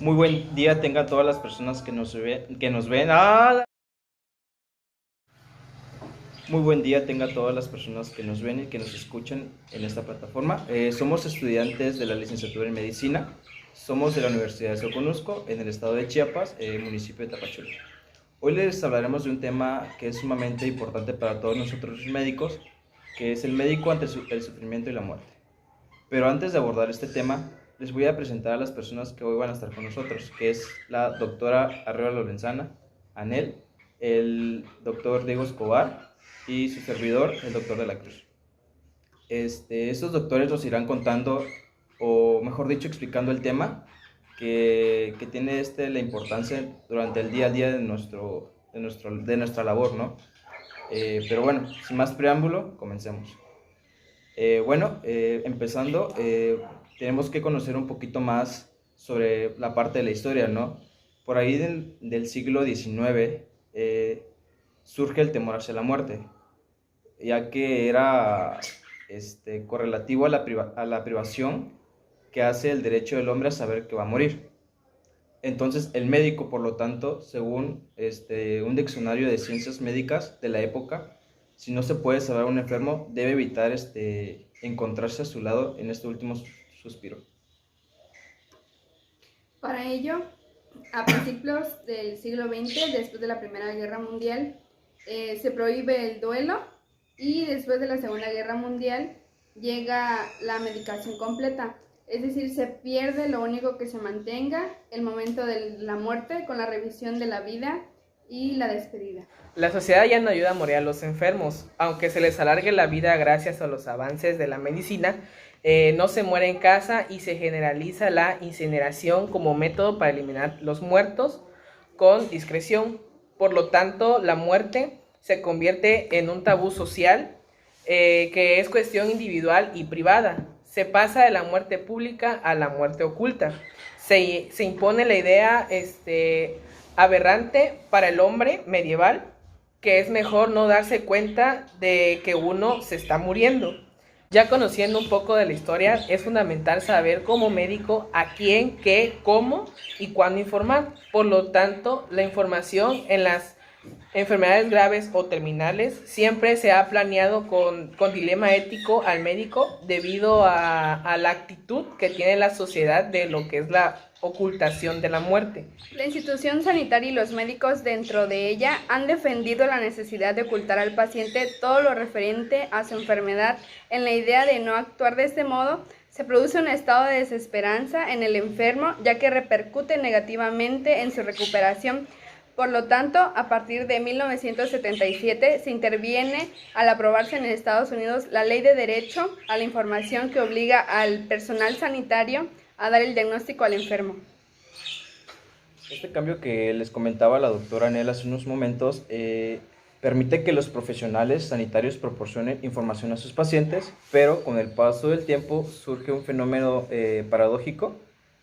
Muy buen día tengan todas las personas que nos ven. Muy buen día tengan todas las personas que nos ven y que nos escuchan en esta plataforma. Somos estudiantes de la licenciatura en Medicina. Somos de la Universidad de Soconusco, en el estado de Chiapas, municipio de Tapachula. Hoy les hablaremos de un tema que es sumamente importante para todos nosotros los médicos, que es el médico ante el sufrimiento y la muerte. Pero antes de abordar este tema, les voy a presentar a las personas que hoy van a estar con nosotros, que es la doctora Arriola Lorenzana, Anel, el doctor Diego Escobar y su servidor, el doctor de la Cruz. Estos doctores nos irán contando, o mejor dicho, explicando el tema que tiene la importancia durante el día a día de nuestra labor, ¿no? Pero bueno, sin más preámbulo, comencemos. Empezando, tenemos que conocer un poquito más sobre la parte de la historia, ¿no? Por ahí del siglo XIX surge el temor hacia la muerte, ya que era correlativo a la privación que hace el derecho del hombre a saber que va a morir. Entonces, el médico, por lo tanto, según un diccionario de ciencias médicas de la época, si no se puede salvar a un enfermo, debe evitar encontrarse a su lado en este último suspiro. Para ello, a principios del siglo XX, después de la Primera Guerra Mundial, se prohíbe el duelo, y después de la Segunda Guerra Mundial llega la medicación completa. Es decir, se pierde lo único que se mantenga, el momento de la muerte, con la revisión de la vida y la despedida. La sociedad ya no ayuda a morir a los enfermos, aunque se les alargue la vida gracias a los avances de la medicina. No se muere en casa y se generaliza la incineración como método para eliminar los muertos con discreción. Por lo tanto, la muerte se convierte en un tabú social que es cuestión individual y privada. Se pasa de la muerte pública a la muerte oculta. Se impone la idea aberrante para el hombre medieval, que es mejor no darse cuenta de que uno se está muriendo. Ya conociendo un poco de la historia, es fundamental saber como médico a quién, qué, cómo y cuándo informar. Por lo tanto, la información en las enfermedades graves o terminales siempre se ha planeado con dilema ético al médico debido a la actitud que tiene la sociedad de lo que es la ocultación de la muerte. La institución sanitaria y los médicos dentro de ella han defendido la necesidad de ocultar al paciente todo lo referente a su enfermedad. En la idea de no actuar de este modo, se produce un estado de desesperanza en el enfermo, ya que repercute negativamente en su recuperación. Por lo tanto, a partir de 1977 se interviene al aprobarse en Estados Unidos la Ley de Derecho a la Información, que obliga al personal sanitario a dar el diagnóstico al enfermo. Este cambio que les comentaba la doctora Anel hace unos momentos permite que los profesionales sanitarios proporcionen información a sus pacientes, pero con el paso del tiempo surge un fenómeno paradójico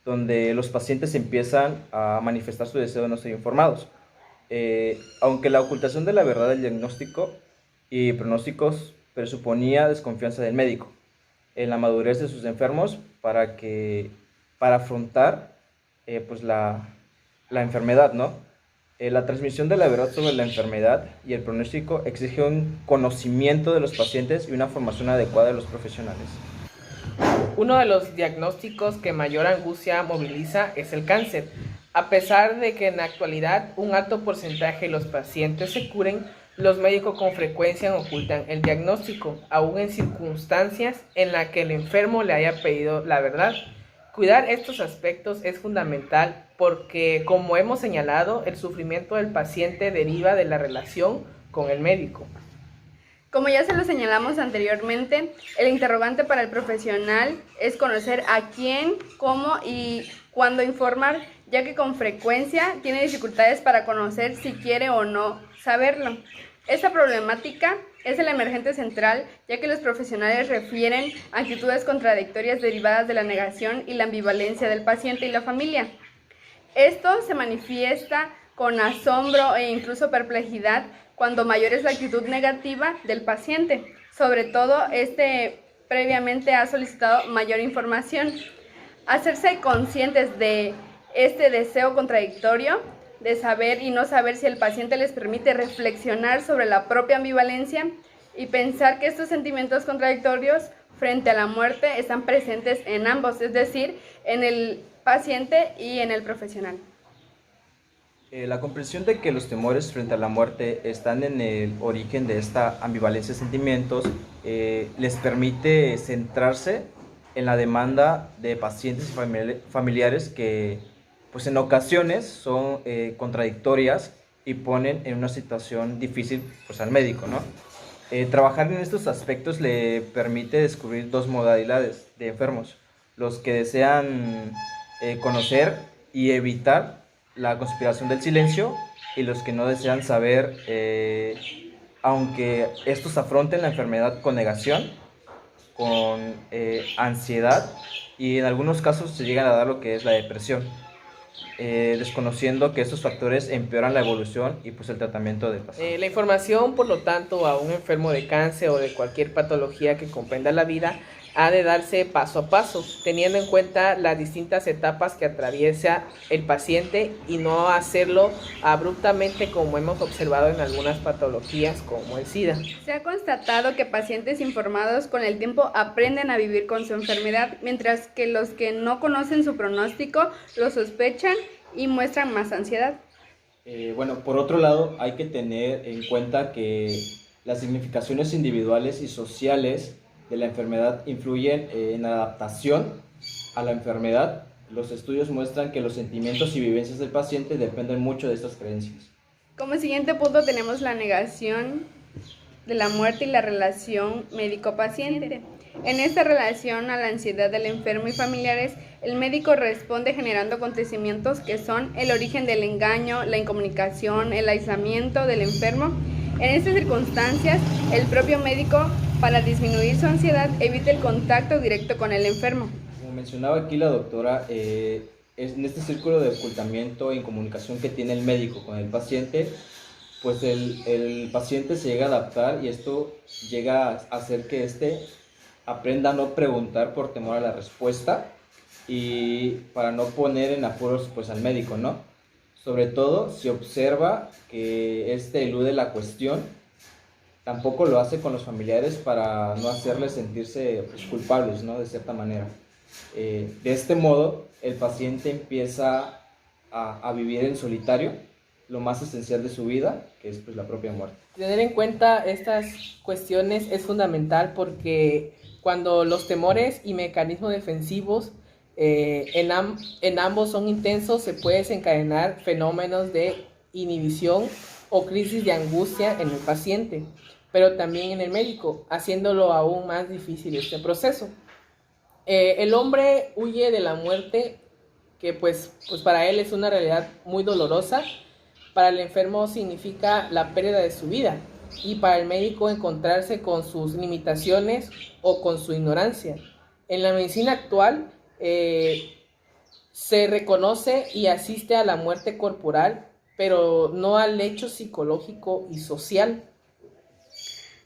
donde los pacientes empiezan a manifestar su deseo de no ser informados. Aunque la ocultación de la verdad del diagnóstico y pronósticos presuponía desconfianza del médico en la madurez de sus enfermos para afrontar la enfermedad, ¿no? La transmisión de la verdad sobre la enfermedad y el pronóstico exige un conocimiento de los pacientes y una formación adecuada de los profesionales. Uno de los diagnósticos que mayor angustia moviliza es el cáncer. A pesar de que en la actualidad un alto porcentaje de los pacientes se curen, los médicos con frecuencia ocultan el diagnóstico, aún en circunstancias en las que el enfermo le haya pedido la verdad. Cuidar estos aspectos es fundamental porque, como hemos señalado, el sufrimiento del paciente deriva de la relación con el médico. Como ya se lo señalamos anteriormente, el interrogante para el profesional es conocer a quién, cómo y cuándo informar, ya que con frecuencia tiene dificultades para conocer si quiere o no saberlo. Esta problemática es el emergente central, ya que los profesionales refieren actitudes contradictorias derivadas de la negación y la ambivalencia del paciente y la familia. Esto se manifiesta con asombro e incluso perplejidad cuando mayor es la actitud negativa del paciente. Sobre todo, previamente ha solicitado mayor información. Hacerse conscientes de este deseo contradictorio de saber y no saber si el paciente les permite reflexionar sobre la propia ambivalencia y pensar que estos sentimientos contradictorios frente a la muerte están presentes en ambos, es decir, en el paciente y en el profesional. La comprensión de que los temores frente a la muerte están en el origen de esta ambivalencia de sentimientos les permite centrarse en la demanda de pacientes y familiares que pues en ocasiones son contradictorias y ponen en una situación difícil pues, al médico, ¿no? Trabajar en estos aspectos le permite descubrir dos modalidades de enfermos: los que desean conocer y evitar la conspiración del silencio, y los que no desean saber, aunque estos afronten la enfermedad con negación, con ansiedad, y en algunos casos se llegan a dar lo que es la depresión, desconociendo que estos factores empeoran la evolución y pues el tratamiento del paciente. La información, por lo tanto, a un enfermo de cáncer o de cualquier patología que comprenda la vida ha de darse paso a paso, teniendo en cuenta las distintas etapas que atraviesa el paciente y no hacerlo abruptamente como hemos observado en algunas patologías como el SIDA. Se ha constatado que pacientes informados con el tiempo aprenden a vivir con su enfermedad, mientras que los que no conocen su pronóstico lo sospechan y muestran más ansiedad. Bueno, por otro lado, hay que tener en cuenta que las significaciones individuales y sociales de la enfermedad influyen en la adaptación a la enfermedad. Los estudios muestran que los sentimientos y vivencias del paciente dependen mucho de estas creencias. Como siguiente punto tenemos la negación de la muerte y la relación médico-paciente. En esta relación a la ansiedad del enfermo y familiares, el médico responde generando acontecimientos que son el origen del engaño, la incomunicación, el aislamiento del enfermo. En estas circunstancias, el propio médico, para disminuir su ansiedad, evita el contacto directo con el enfermo. Como mencionaba aquí la doctora, en este círculo de ocultamiento e incomunicación que tiene el médico con el paciente, pues el paciente se llega a adaptar y esto llega a hacer que éste aprenda a no preguntar por temor a la respuesta y para no poner en apuros pues al médico, ¿no? Sobre todo si observa que éste elude la cuestión, tampoco lo hace con los familiares para no hacerles sentirse pues, culpables, ¿no? De cierta manera. De este modo, el paciente empieza a vivir en solitario lo más esencial de su vida, que es pues, la propia muerte. Tener en cuenta estas cuestiones es fundamental porque cuando los temores y mecanismos defensivos en ambos son intensos, se pueden desencadenar fenómenos de inhibición o crisis de angustia en el paciente, pero también en el médico, haciéndolo aún más difícil este proceso. El hombre huye de la muerte, que pues para él es una realidad muy dolorosa. Para el enfermo significa la pérdida de su vida y para el médico encontrarse con sus limitaciones o con su ignorancia. En la medicina actual se reconoce y asiste a la muerte corporal, pero no al hecho psicológico y social.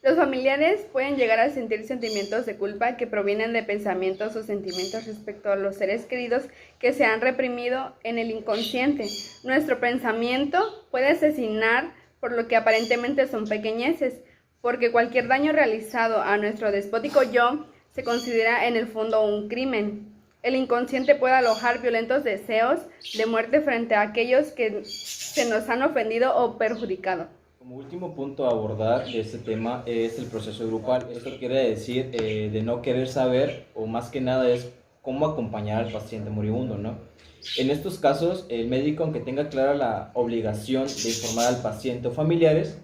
Los familiares pueden llegar a sentir sentimientos de culpa que provienen de pensamientos o sentimientos respecto a los seres queridos que se han reprimido en el inconsciente. Nuestro pensamiento puede asesinar por lo que aparentemente son pequeñeces, porque cualquier daño realizado a nuestro despótico yo se considera en el fondo un crimen. El inconsciente puede alojar violentos deseos de muerte frente a aquellos que se nos han ofendido o perjudicado. Como último punto a abordar de este tema es el proceso grupal. Esto quiere decir de no querer saber, o más que nada es cómo acompañar al paciente moribundo, ¿no? En estos casos, el médico, aunque tenga clara la obligación de informar al paciente o familiares,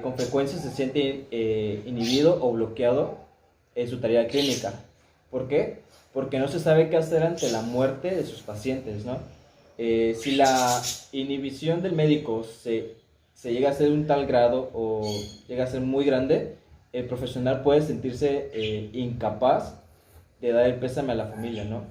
con frecuencia se siente inhibido o bloqueado en su tarea clínica. ¿Por qué? Porque no se sabe qué hacer ante la muerte de sus pacientes, ¿no? Si la inhibición del médico se llega a ser un tal grado o llega a ser muy grande, el profesional puede sentirse incapaz de dar el pésame a la familia, ¿no?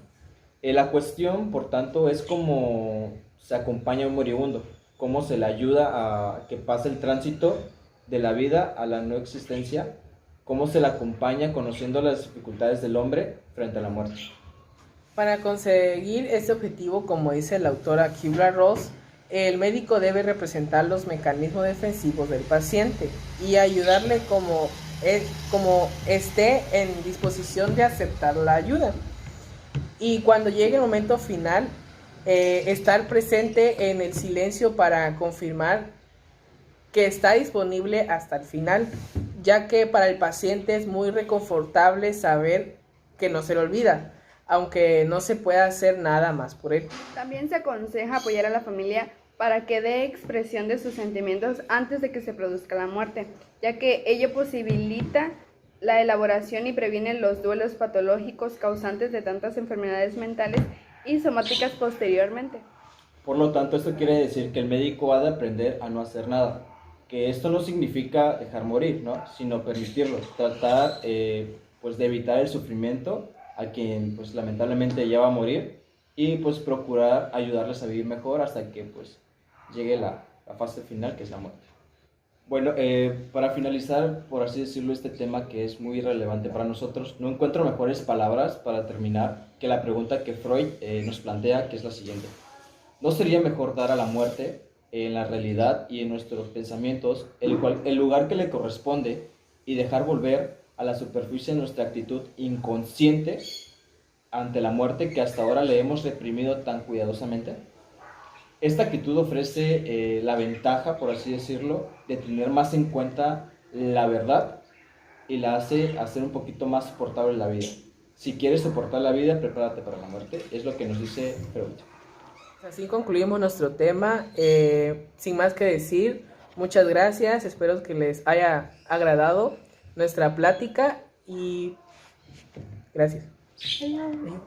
La cuestión, por tanto, es cómo se acompaña a un moribundo, cómo se le ayuda a que pase el tránsito de la vida a la no existencia, cómo se le acompaña conociendo las dificultades del hombre frente a la muerte. Para conseguir este objetivo, como dice la autora Kübler-Ross, el médico debe representar los mecanismos defensivos del paciente y ayudarle como esté en disposición de aceptar la ayuda. Y cuando llegue el momento final, estar presente en el silencio para confirmar que está disponible hasta el final, ya que para el paciente es muy reconfortable saber que no se le olvida, aunque no se pueda hacer nada más por él. También se aconseja apoyar a la familia para que dé expresión de sus sentimientos antes de que se produzca la muerte, ya que ello posibilita la elaboración y previene los duelos patológicos causantes de tantas enfermedades mentales y somáticas posteriormente. Por lo tanto, esto quiere decir que el médico ha de aprender a no hacer nada, que esto no significa dejar morir, ¿no? Sino permitirlo, tratar pues de evitar el sufrimiento a quien pues lamentablemente ya va a morir y pues procurar ayudarles a vivir mejor hasta que pues llegue la fase final, que es la muerte. Bueno, para finalizar, por así decirlo, este tema que es muy relevante para nosotros, no encuentro mejores palabras para terminar que la pregunta que Freud nos plantea, que es la siguiente. ¿No sería mejor dar a la muerte en la realidad y en nuestros pensamientos el lugar que le corresponde y dejar volver a la superficie nuestra actitud inconsciente ante la muerte que hasta ahora le hemos reprimido tan cuidadosamente? Esta actitud ofrece la ventaja, por así decirlo, de tener más en cuenta la verdad y la hace hacer un poquito más soportable la vida. Si quieres soportar la vida, prepárate para la muerte, es lo que nos dice Freud. Así concluimos nuestro tema. Sin más que decir, muchas gracias. Espero que les haya agradado nuestra plática y gracias. Adiós.